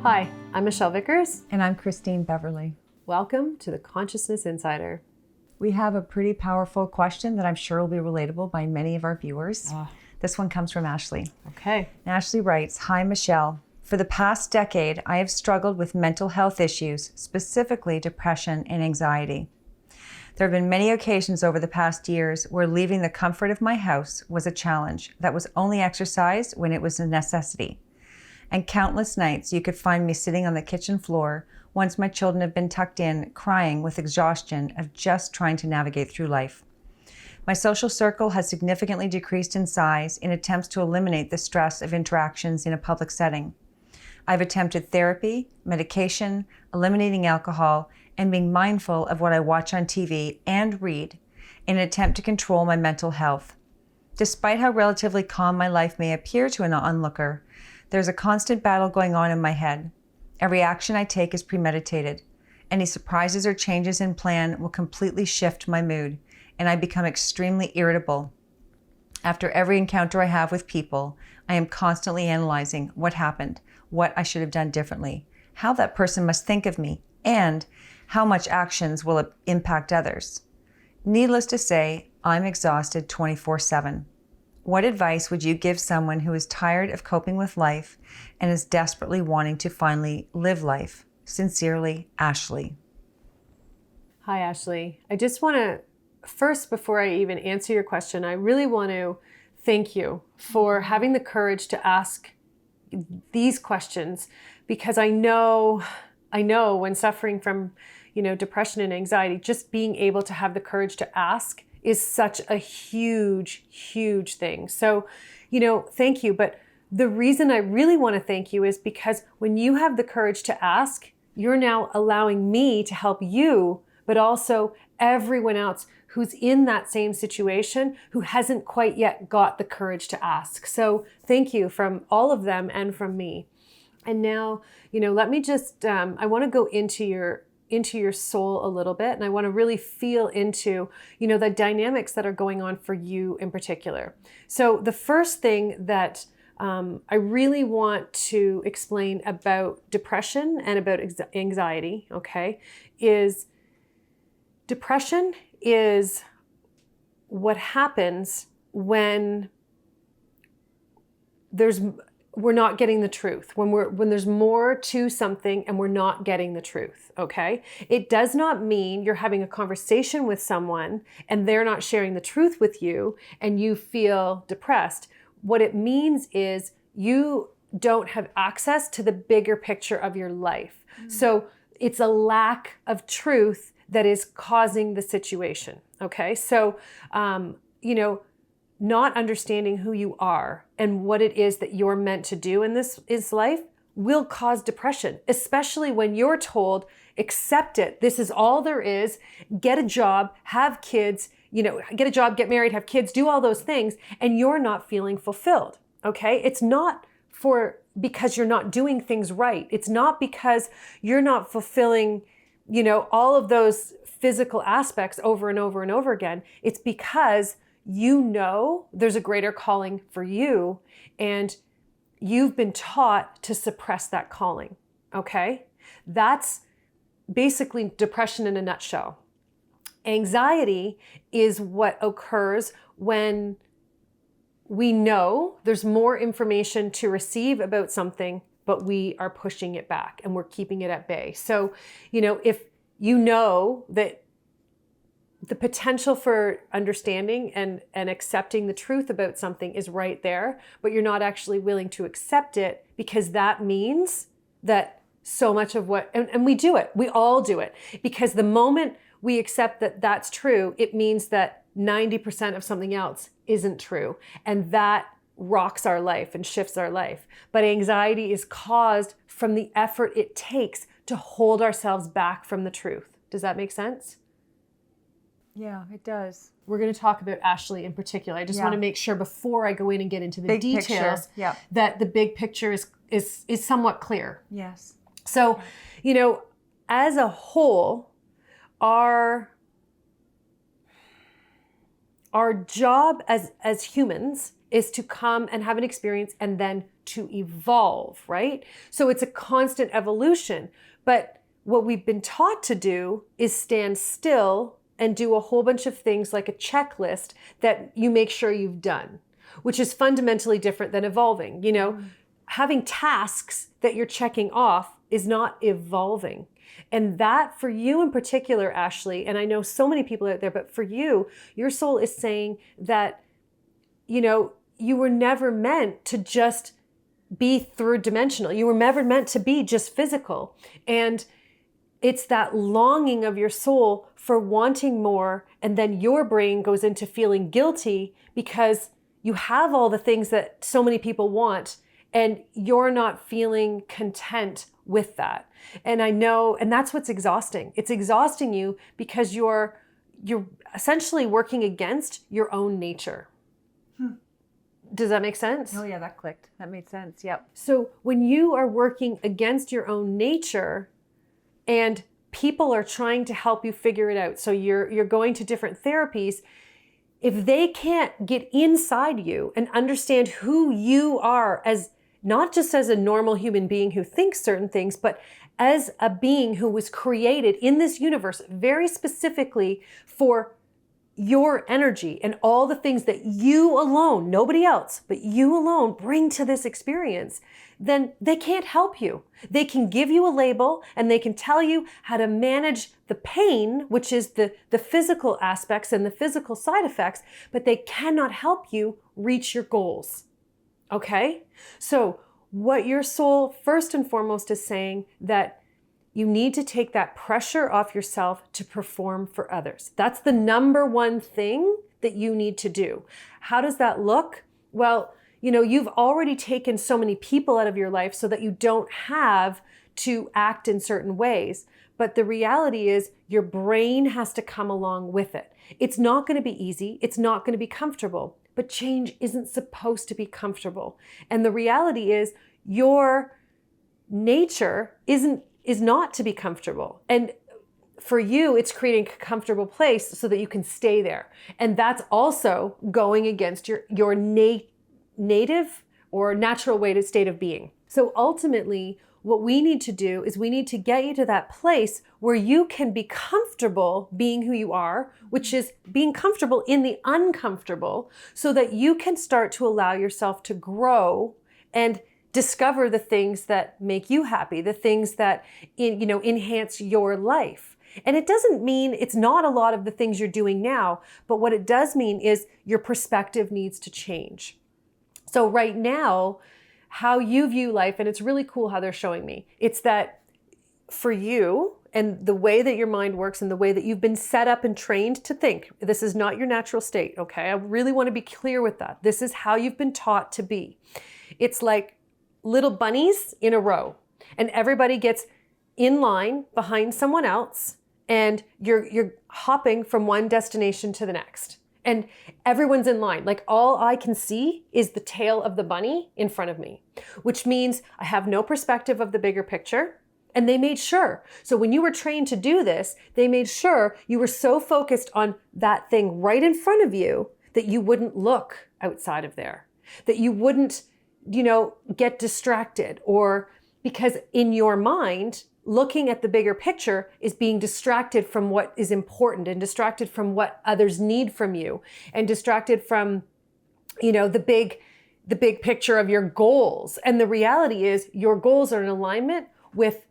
Hi, I'm Michelle Vickers. And I'm Christine Beverly. Welcome to the Consciousness Insider. We have a pretty powerful question that I'm sure will be relatable by many of our viewers. This one comes from Ashley. Okay. And Ashley writes, "Hi, Michelle. For the past decade, I have struggled with mental health issues, specifically depression and anxiety. There have been many occasions over the past years where leaving the comfort of my house was a challenge that was only exercised when it was a necessity. And countless nights you could find me sitting on the kitchen floor once my children have been tucked in, crying with exhaustion of just trying to navigate through life. My social circle has significantly decreased in size in attempts to eliminate the stress of interactions in a public setting. I've attempted therapy, medication, eliminating alcohol, and being mindful of what I watch on TV and read in an attempt to control my mental health. Despite how relatively calm my life may appear to an onlooker, there's a constant battle going on in my head. Every action I take is premeditated. Any surprises or changes in plan will completely shift my mood, and I become extremely irritable. After every encounter I have with people, I am constantly analyzing what happened, what I should have done differently, how that person must think of me, and how much actions will impact others. Needless to say, I'm exhausted 24/7. What advice would you give someone who is tired of coping with life and is desperately wanting to finally live life? Sincerely, Ashley." Hi, Ashley. I just want to, first, before I even answer your question, I really want to thank you for having the courage to ask these questions, because I know when suffering from, depression and anxiety, just being able to have the courage to ask is such a huge, huge thing. So, thank you. But the reason I really want to thank you is because when you have the courage to ask, you're now allowing me to help you, but also everyone else who's in that same situation who hasn't quite yet got the courage to ask. So thank you from all of them and from me. And now, let me just, I want to go into your soul a little bit, and I want to really feel into, the dynamics that are going on for you in particular. So the first thing that I really want to explain about depression and about anxiety, okay, is depression is what happens when we're not getting the truth, when there's more to something and we're not getting the truth, okay? It does not mean you're having a conversation with someone and they're not sharing the truth with you and you feel depressed. What it means is you don't have access to the bigger picture of your life. So it's a lack of truth that is causing the situation, okay? So, not understanding who you are and what it is that you're meant to do in this life will cause depression, especially when you're told, accept it. This is all there is. Get a job, have kids, get a job, get married, have kids, do all those things, and you're not feeling fulfilled, okay? It's not because you're not doing things right. It's not because you're not fulfilling, all of those physical aspects over and over and over again. It's because there's a greater calling for you, and you've been taught to suppress that calling, okay? That's basically depression in a nutshell. Anxiety is what occurs when we know there's more information to receive about something, but we are pushing it back and we're keeping it at bay. So, if you know that the potential for understanding and accepting the truth about something is right there, but you're not actually willing to accept it, because that means that so much of and we do it, we all do it, because the moment we accept that that's true, it means that 90% of something else isn't true. And that rocks our life and shifts our life. But anxiety is caused from the effort it takes to hold ourselves back from the truth. Does that make sense? Yeah, it does. We're going to talk about Ashley in particular. I just want to make sure before I go in and get into the big details picture. That the big picture is somewhat clear. Yes. So, as a whole, our our job as humans is to come and have an experience and then to evolve, right? So it's a constant evolution. But what we've been taught to do is stand still and do a whole bunch of things like a checklist that you make sure you've done, which is fundamentally different than evolving. You know, having tasks that you're checking off is not evolving. And that for you in particular, Ashley, and I know so many people out there, but for you, your soul is saying that, you know, you were never meant to just be third dimensional. You were never meant to be just physical. And it's that longing of your soul for wanting more. And then your brain goes into feeling guilty because you have all the things that so many people want and you're not feeling content with that. And I know, and that's what's exhausting. It's exhausting you because you're essentially working against your own nature. Does that make sense? Oh yeah, that clicked. That made sense. Yep. So when you are working against your own nature and people are trying to help you figure it out, so you're going to different therapies, if they can't get inside you and understand who you are as not just as a normal human being who thinks certain things, but as a being who was created in this universe very specifically for your energy and all the things that you alone, nobody else, but you alone bring to this experience, then they can't help you. They can give you a label and they can tell you how to manage the pain, which is the physical aspects and the physical side effects, but they cannot help you reach your goals. Okay? So what your soul first and foremost is saying that you need to take that pressure off yourself to perform for others. That's the number one thing that you need to do. How does that look? Well, you know, you've already taken so many people out of your life so that you don't have to act in certain ways. But the reality is your brain has to come along with it. It's not going to be easy. It's not going to be comfortable. But change isn't supposed to be comfortable. And the reality is your nature is not to be comfortable. And for you, it's creating a comfortable place so that you can stay there. And that's also going against your native or natural way to state of being. So ultimately, what we need to do is we need to get you to that place where you can be comfortable being who you are, which is being comfortable in the uncomfortable, so that you can start to allow yourself to grow and discover the things that make you happy, the things that enhance your life. And it doesn't mean it's not a lot of the things you're doing now, but what it does mean is your perspective needs to change. So right now, how you view life, and it's really cool how they're showing me, it's that for you and the way that your mind works and the way that you've been set up and trained to think, this is not your natural state, okay? I really want to be clear with that. This is how you've been taught to be. It's like little bunnies in a row, and everybody gets in line behind someone else, and you're hopping from one destination to the next. And everyone's in line. Like all I can see is the tail of the bunny in front of me, which means I have no perspective of the bigger picture. And they made sure. So when you were trained to do this, they made sure you were so focused on that thing right in front of you that you wouldn't look outside of there, that you wouldn't, get distracted, or because in your mind, looking at the bigger picture is being distracted from what is important and distracted from what others need from you and distracted from, the big picture of your goals. And the reality is your goals are in alignment with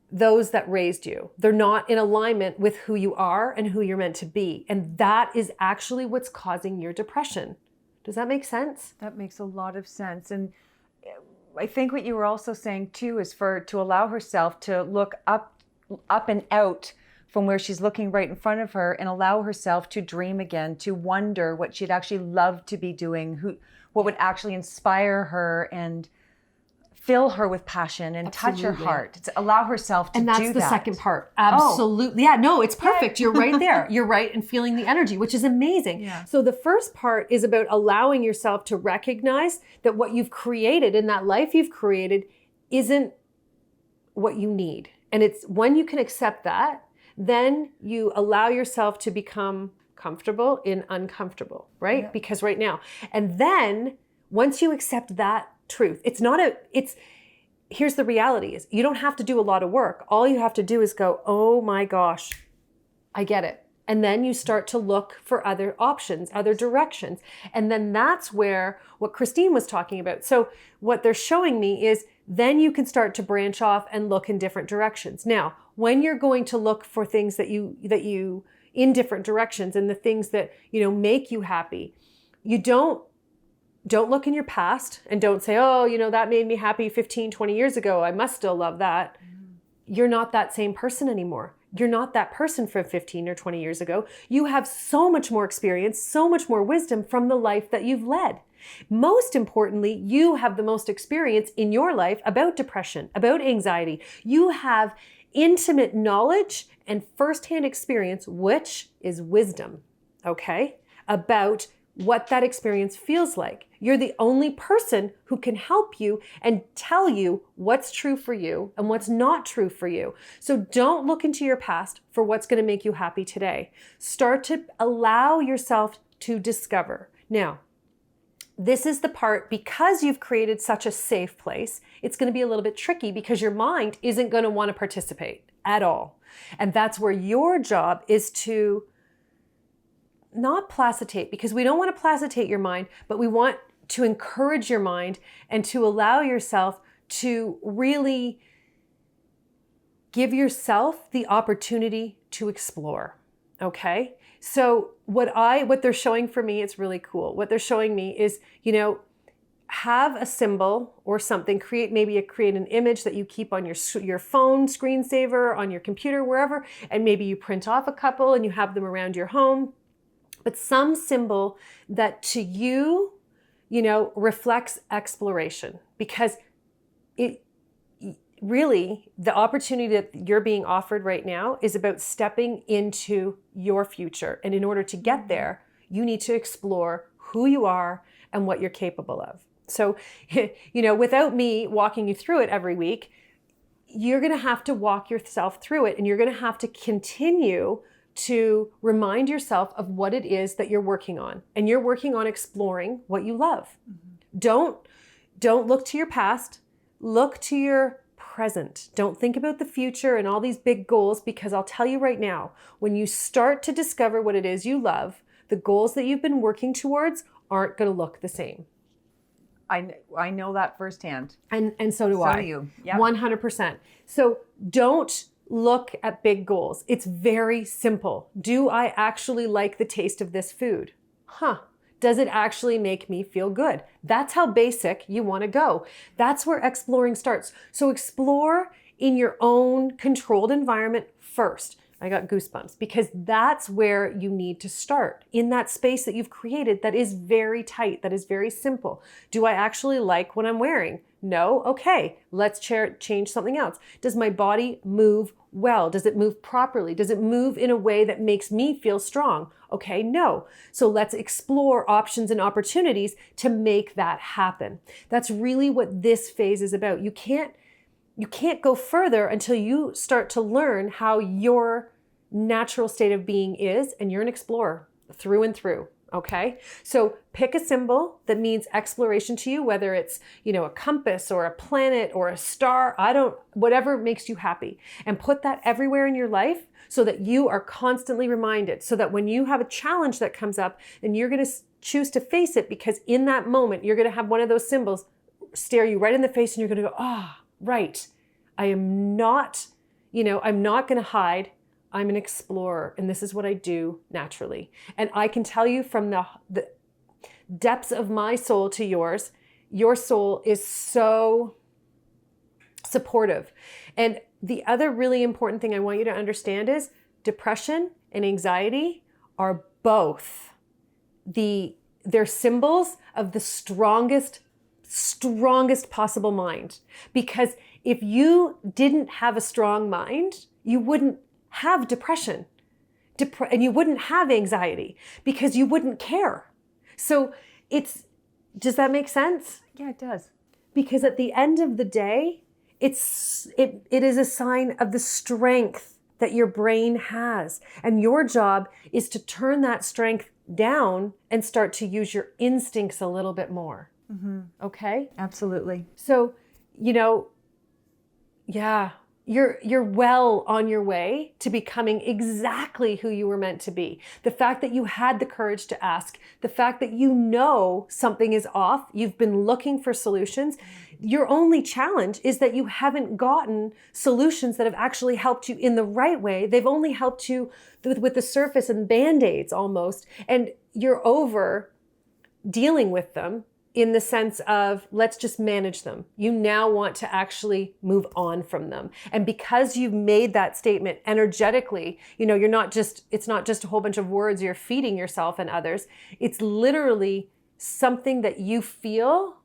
those that raised you. They're not in alignment with who you are and who you're meant to be. And that is actually what's causing your depression. Does that make sense? That makes a lot of sense. And I think what you were also saying too is to allow herself to look up and out from where she's looking right in front of her and allow herself to dream again, to wonder what she'd actually love to be doing, what would actually inspire her and fill her with passion and touch her heart. To allow herself to do that. And that's the second part. Absolutely. Oh. Yeah, no, it's perfect. You're right there. You're right in feeling the energy, which is amazing. Yeah. So the first part is about allowing yourself to recognize that what you've created in that life you've created isn't what you need. And it's when you can accept that, then you allow yourself to become comfortable in uncomfortable, right? Yeah. Because right now, and then once you accept that truth, here's the reality is you don't have to do a lot of work. All you have to do is go, oh my gosh, I get it. And then you start to look for other options, other directions. And then that's where what Christine was talking about. So what they're showing me is then you can start to branch off and look in different directions. Now, when you're going to look for things that you in different directions and the things that, make you happy, you don't look in your past and don't say, oh, that made me happy 15, 20 years ago. I must still love that. You're not that same person anymore. You're not that person from 15 or 20 years ago. You have so much more experience, so much more wisdom from the life that you've led. Most importantly, you have the most experience in your life about depression, about anxiety. You have intimate knowledge and firsthand experience, which is wisdom, okay, about what that experience feels like. You're the only person who can help you and tell you what's true for you and what's not true for you. So don't look into your past for what's going to make you happy today. Start to allow yourself to discover. Now, this is the part, because you've created such a safe place, it's going to be a little bit tricky because your mind isn't going to want to participate at all. And that's where your job is to not placitate, because we don't want to placitate your mind, but we want to encourage your mind and to allow yourself to really give yourself the opportunity to explore. Okay? So what they're showing for me, it's really cool. What they're showing me is, have a symbol or something, create an image that you keep on your phone screensaver, on your computer, wherever, and maybe you print off a couple and you have them around your home. But some symbol that to you, reflects exploration, because it really, the opportunity that you're being offered right now is about stepping into your future. And in order to get there, you need to explore who you are and what you're capable of. So, without me walking you through it every week, you're going to have to walk yourself through it, and you're going to have to continue to remind yourself of what it is that you're working on. And you're working on exploring what you love. Mm-hmm. Don't look to your past, look to your present. Don't think about the future and all these big goals, because I'll tell you right now, when you start to discover what it is you love, the goals that you've been working towards aren't going to look the same. I know that firsthand. And so do I. So do you. Yep. 100%. So don't look at big goals. It's very simple. Do I actually like the taste of this food? Does it actually make me feel good? That's how basic you want to go. That's where exploring starts. So explore in your own controlled environment first. I got goosebumps, because that's where you need to start, in that space that you've created that is very tight, that is very simple. Do I actually like what I'm wearing? No? Okay, let's change something else. Does my body move well? Does it move properly? Does it move in a way that makes me feel strong? Okay, no. So let's explore options and opportunities to make that happen. That's really what this phase is about. You can't go further until you start to learn how your natural state of being is, and you're an explorer through and through. Okay, so pick a symbol that means exploration to you, whether it's, a compass or a planet or a star, whatever makes you happy, and put that everywhere in your life so that you are constantly reminded, so that when you have a challenge that comes up, and you're going to choose to face it, because in that moment, you're going to have one of those symbols stare you right in the face, and you're going to go, right. I am not, I'm not going to hide. I'm an explorer, and this is what I do naturally. And I can tell you from the depths of my soul to yours, your soul is so supportive. And the other really important thing I want you to understand is depression and anxiety are both they're symbols of the strongest possible mind. Because if you didn't have a strong mind, you wouldn't have depression, and you wouldn't have anxiety, because you wouldn't care. So does that make sense? Yeah, it does. Because at the end of the day, it is a sign of the strength that your brain has. And your job is to turn that strength down and start to use your instincts a little bit more. Okay? Absolutely. So, you're well on your way to becoming exactly who you were meant to be. The fact that you had the courage to ask, the fact that you know something is off, you've been looking for solutions. Your only challenge is that you haven't gotten solutions that have actually helped you in the right way. They've only helped you with the surface and Band-Aids almost. And you're over dealing with them in the sense of, let's just manage them. You now want to actually move on from them. And because you've made that statement energetically, it's not just a whole bunch of words you're feeding yourself and others. It's literally something that you feel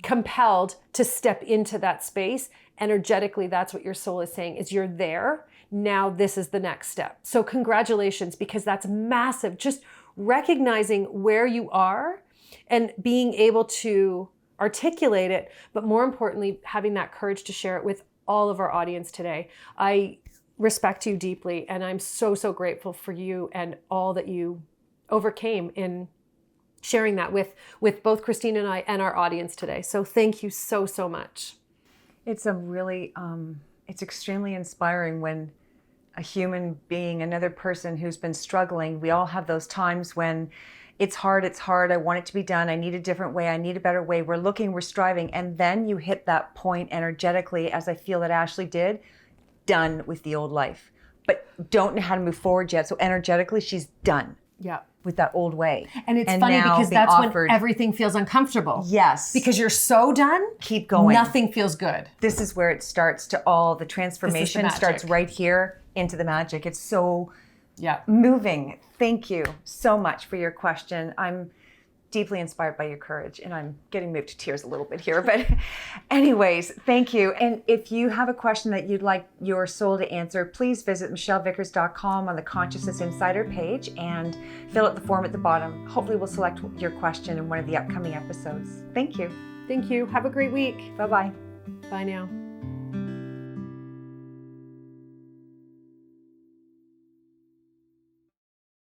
compelled to step into that space. Energetically, that's what your soul is saying, is you're there. Now this is the next step. So congratulations, because that's massive. Just recognizing where you are and being able to articulate it, but more importantly, having that courage to share it with all of our audience today. I respect you deeply, and I'm so, so grateful for you and all that you overcame in sharing that with both Christine and I and our audience today. So thank you so, so much. It's it's extremely inspiring when a human being, another person who's been struggling, we all have those times when it's hard, I want it to be done, I need a different way, I need a better way, we're looking, we're striving, and then you hit that point energetically, as I feel that Ashley did, done with the old life, but don't know how to move forward yet. So energetically, she's done. Yeah. With that old way. And it's funny because that's when everything feels uncomfortable. Yes. Because you're so done. Keep going. Nothing feels good. This is where it starts to all the transformation starts right here into the magic. It's so moving. Thank you so much for your question. I'm deeply inspired by your courage, and I'm getting moved to tears a little bit here. But anyways, thank you. And if you have a question that you'd like your soul to answer, please visit michellevickers.com on the Consciousness Insider page and fill out the form at the bottom. Hopefully we'll select your question in one of the upcoming episodes. Thank you. Thank you. Have a great week. Bye-bye. Bye now.